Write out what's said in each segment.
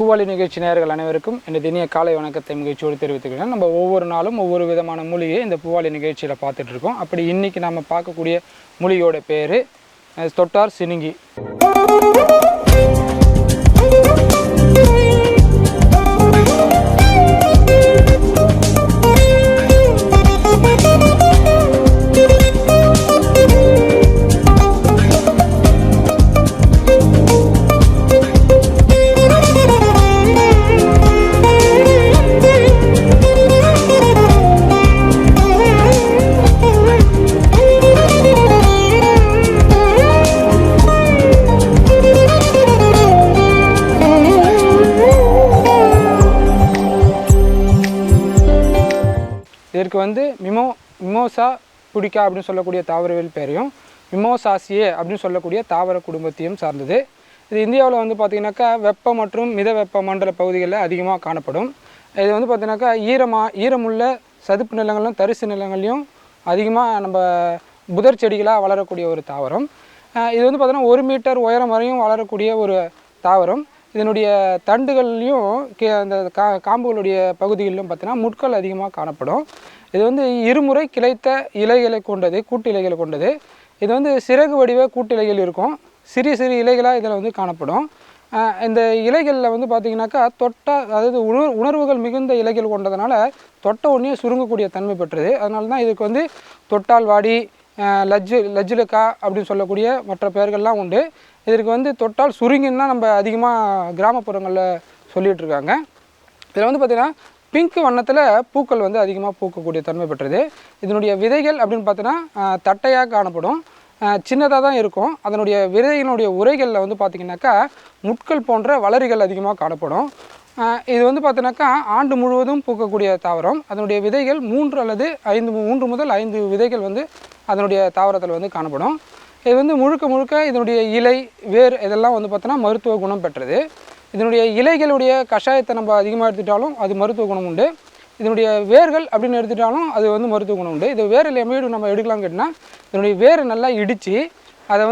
பூவாளி நிகழ்ச்சி நேயர்கள் அனைவருக்கும் இந்த தினிய காலை வணக்கத்தை நிகழ்ச்சியோடு தெரிவித்துக்கிறேன். நம்ம ஒவ்வொரு நாளும் ஒவ்வொரு விதமான மூலிகையை இந்த பூவாளி நிகழ்ச்சியில் பார்த்துட்டு இருக்கோம். அப்படி இன்றைக்கி நம்ம பார்க்கக்கூடிய மூலிகையோட பேர் தொட்டார் சினுங்கி. இதற்கு மிமோசா புடிக்கா அப்படின்னு சொல்லக்கூடிய தாவரவியல் பேரையும் மிமோசாசியே அப்படின்னு சொல்லக்கூடிய தாவர குடும்பத்தையும் சார்ந்தது. இது இந்தியாவில் பார்த்திங்கனாக்கா வெப்ப மற்றும் மித வெப்ப மண்டல பகுதிகளில் அதிகமாக காணப்படும். இது பார்த்திங்கனாக்கா ஈரமுள்ள சதுப்பு நிலங்களும் தரிசு நிலங்களையும் அதிகமாக நம்ம புதர் செடிகளாக வளரக்கூடிய ஒரு தாவரம். இது பார்த்திங்கன்னா 1 மீட்டர் உயரம் வரையும் வளரக்கூடிய ஒரு தாவரம். இதனுடைய தண்டுகள்லையும் அந்த காம்புகளுடைய பகுதிகளிலும் பார்த்தீங்கன்னா முட்கள் அதிகமாக காணப்படும். இது இருமுறை கிளைத்த இலைகளை கொண்டது, கூட்டு இலைகளை கொண்டது. இது சிறகு வடிவ கூட்டு இலைகள் இருக்கும். சிறிய சிறிய இலைகளாக இதில் காணப்படும். இந்த இலைகளில் பார்த்திங்கனாக்கா அதாவது உணர்வுகள் மிகுந்த இலைகள் கொண்டதுனால தொட்ட உடனே சுருங்கக்கூடிய தன்மை பெற்றது. அதனால தான் இதுக்கு தொட்டால் வாடி, லஜ்ஜுலக்கா அப்படின்னு சொல்லக்கூடிய மற்ற பெயர்கள்லாம் உண்டு. இதற்கு தொட்டால் சுருங்கின்னா நம்ம அதிகமாக கிராமப்புறங்களில் சொல்லிகிட்ருக்காங்க. இதில் பார்த்திங்கன்னா பிங்க் வண்ணத்தில் பூக்கள் அதிகமாக பூக்கக்கூடிய தன்மை பெற்றது. இதனுடைய விதைகள் அப்படின்னு பார்த்தீங்கன்னா தட்டையாக காணப்படும், சின்னதாக தான் இருக்கும். அதனுடைய விதைகளுடைய உரைகளில் பார்த்திங்கனாக்கா முட்கள் போன்ற வளரிகள் அதிகமாக காணப்படும். இது பார்த்தீங்கன்னாக்கா ஆண்டு முழுவதும் பூக்கக்கூடிய தாவரம். அதனுடைய விதைகள் 3 முதல் 5 விதைகள் அதனுடைய தாவரத்தில் காணப்படும். இது முழுக்க இதனுடைய இலை, வேர் இதெல்லாம் பார்த்தோன்னா மருத்துவ குணம் பெற்றது. இதனுடைய இலைகளுடைய கஷாயத்தை நம்ம அதிகமாக எடுத்துட்டாலும் அது மருத்துவ குணம் உண்டு. இதனுடைய வேர்கள் அப்படின்னு எடுத்துட்டாலும் அது மருத்துவ குணம் உண்டு. இது வேரில் எப்படி நம்ம எடுக்கலாம்னு கேட்டால், இதனுடைய வேரை நல்லா இடித்து அதை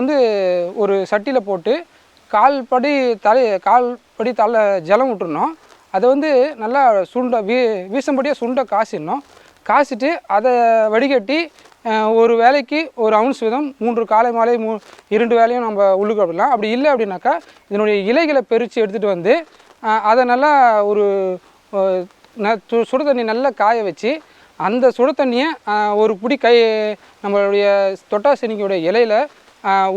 ஒரு சட்டியில் போட்டு கால்படி தலை ஜலம் விட்டுருணும். அதை நல்லா வீசம்படியாக சுண்டை காசிட்டு அதை வடிகட்டி ஒரு வேலைக்கு 1 அவுன்ஸ் வீதம் 3 காலை மாலை 2 வேலையும் நம்ம உள்ளுக்கு அப்படிலாம். அப்படி இல்லை அப்படின்னாக்கா இதனுடைய இலைகளை பறித்து எடுத்துகிட்டு அதை நல்லா ஒரு சுடு தண்ணி நல்லா காய வச்சு அந்த சுடு தண்ணியை ஒரு பிடி நம்மளுடைய தொட்டாசினிக்கையுடைய இலையில்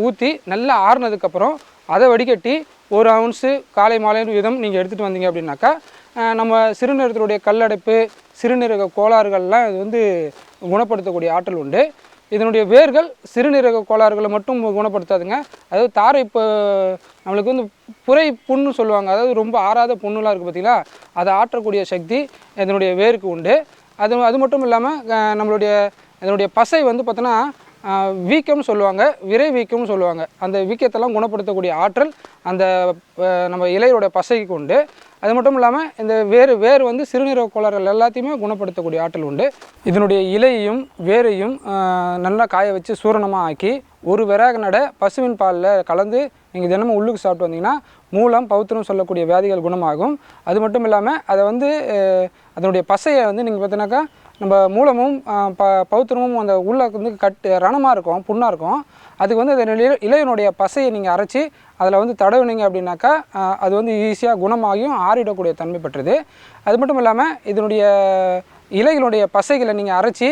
ஊற்றி நல்லா ஆறுனதுக்கப்புறம் அதை வடிகட்டி 1 அவுன்ஸு காலை மாலை வீதம் நீங்கள் எடுத்துகிட்டு வந்தீங்க அப்படின்னாக்கா நம்ம சிறுநீரகத்தினுடைய கல்லடைப்பு, சிறுநீரக கோளாறுகள்லாம் இது குணப்படுத்தக்கூடிய ஆற்றல் உண்டு. இதனுடைய வேர்கள் சிறுநீரக கோளாறுகளை மட்டும் குணப்படுத்தாதுங்க. அதாவது தாரை இப்போ நம்மளுக்கு புரை புண்ணு சொல்லுவாங்க, அதாவது ரொம்ப ஆறாத புண்ணுலாம் இருக்குது பார்த்திங்களா, அதை ஆற்றக்கூடிய சக்தி இதனுடைய வேருக்கு உண்டு. அது மட்டும் இல்லாமல் இதனுடைய பசை பார்த்தோன்னா வீக்கம்னு சொல்லுவாங்க, விரை வீக்கம்னு சொல்லுவாங்க. அந்த வீக்கத்தெல்லாம் குணப்படுத்தக்கூடிய ஆற்றல் அந்த நம்ம இலையோட பசைக்கு உண்டு. அது மட்டும் இல்லாமல் இந்த வேர் சிறுநீரக கோளாறுகள் எல்லாத்தையுமே குணப்படுத்தக்கூடிய ஆற்றல் உண்டு. இதனுடைய இலையையும் வேரையும் நல்லா காய வச்சு சூரணமாக ஆக்கி ஒரு விறகு நடை பசுவின் பாலில் கலந்து நீங்கள் தினமும் உள்ளுக்கு சாப்பிட்டு வந்தீங்கன்னா மூலம் பௌத்திரம் சொல்லக்கூடிய வியாதிகள் குணமாகும். அது மட்டும் இல்லாமல் அதை அதனுடைய பசையை நீங்கள் பார்த்தீங்கன்னாக்கா நம்ம மூலமும் பௌத்திரமும் அந்த உள்ள ரணமாக இருக்கும், புண்ணாக இருக்கும். அதுக்கு அந்த இலையினுடைய பசையை நீங்கள் அரைச்சி அதில் தடவினீங்க அப்படின்னாக்கா அது ஈஸியாக குணமாகியும் ஆறிடக்கூடிய தன்மை பெற்றது. அது மட்டும் இல்லாமல் இதனுடைய இலைகளுடைய பசைகளை நீங்கள் அரைச்சி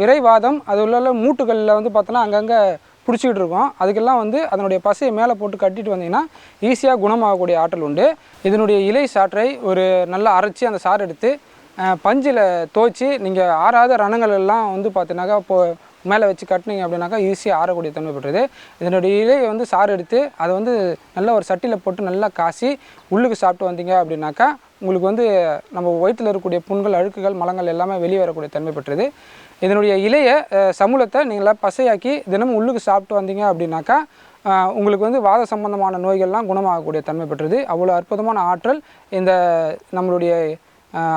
விரைவாதம் அது உள்ள மூட்டுகளில் பார்த்தோன்னா அங்கங்கே பிடிச்சிக்கிட்டு இருக்கும். அதுக்கெல்லாம் அதனுடைய பசையை மேலே போட்டு கட்டிட்டு வந்தீங்கன்னா ஈஸியாக குணமாகக்கூடிய ஆற்றல் உண்டு. இதனுடைய இலை சாற்றை ஒரு நல்லா அரைச்சி அந்த சாறு எடுத்து பஞ்சில் துவைச்சி நீங்கள் ஆறாத ரணங்கள் எல்லாம் பார்த்தீங்கன்னாக்கா மேலே வச்சு கட்டினீங்க அப்படின்னாக்கா ஈஸியாக ஆறக்கூடிய தன்மை பெற்றது. இதனுடைய இலையை சாறு எடுத்து அதை நல்லா ஒரு சட்டியில் போட்டு நல்லா காசி உள்ளுக்கு சாப்பிட்டு வந்தீங்க அப்படின்னாக்கா உங்களுக்கு நம்ம வயிற்றில் இருக்கக்கூடிய புண்கள், அழுக்குகள், மலங்கள் எல்லாமே வெளியே வரக்கூடிய தன்மை பெற்றது. இதனுடைய இலையை சமூலத்தை நீங்கள் பசையாக்கி தினமும் உள்ளுக்கு சாப்பிட்டு வந்தீங்க அப்படின்னாக்கா உங்களுக்கு வாத சம்பந்தமான நோய்கள்லாம் குணமாகக்கூடிய தன்மை பெற்றது. அவ்வளோ அற்புதமான ஆற்றல் இந்த நம்மளுடைய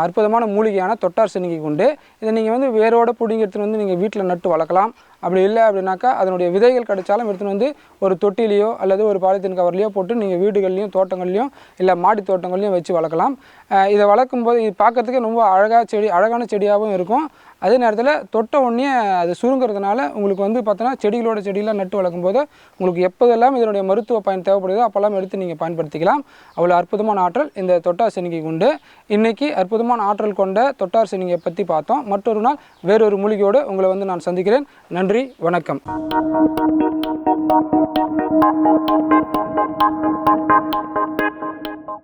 அற்புதமான மூலிகையான தொட்டார் சினுங்கி உண்டு. இதை நீங்கள் வேரோடு பிடிங்கி எடுத்துகிட்டு நீங்கள் வீட்டில் நட்டு வளர்க்கலாம். அப்படி இல்லை அப்படின்னாக்கா அதனுடைய விதைகள் கிடைச்சாலும் எடுத்துன்னு வந்து ஒரு தொட்டிலையோ அல்லது ஒரு பாலித்தீன் கவர்லையோ போட்டு நீங்கள் வீடுகள்லையும் தோட்டங்கள்லையும் இல்லை மாடி தோட்டங்கள்லையும் வச்சு வளர்க்கலாம். இதை வளர்க்கும்போது இது பார்க்குறதுக்கு ரொம்ப அழகான செடியாகவும் இருக்கும். அதே நேரத்தில் தொட்ட உடனே அது சுருங்கிறதுனால உங்களுக்கு வந்து பார்த்தோன்னா செடியெலாம் நட்டு வளர்க்கும்போது உங்களுக்கு எப்போதெல்லாம் இதனுடைய மருத்துவ பயன் தேவைப்படுதோ அப்போல்லாம் எடுத்து நீங்கள் பயன்படுத்திக்கலாம். அவ்வளோ அற்புதமான ஆற்றல் இந்த தொட்டார் சீனிக்கு உண்டு. இன்றைக்கி அற்புதமான ஆற்றல் கொண்ட தொட்டார் சீனியை பற்றி பார்த்தோம். மற்றொரு நாள் வேறொரு மூலிகையோடு உங்களை வந்து நான் சந்திக்கிறேன். நன்றி, வணக்கம்.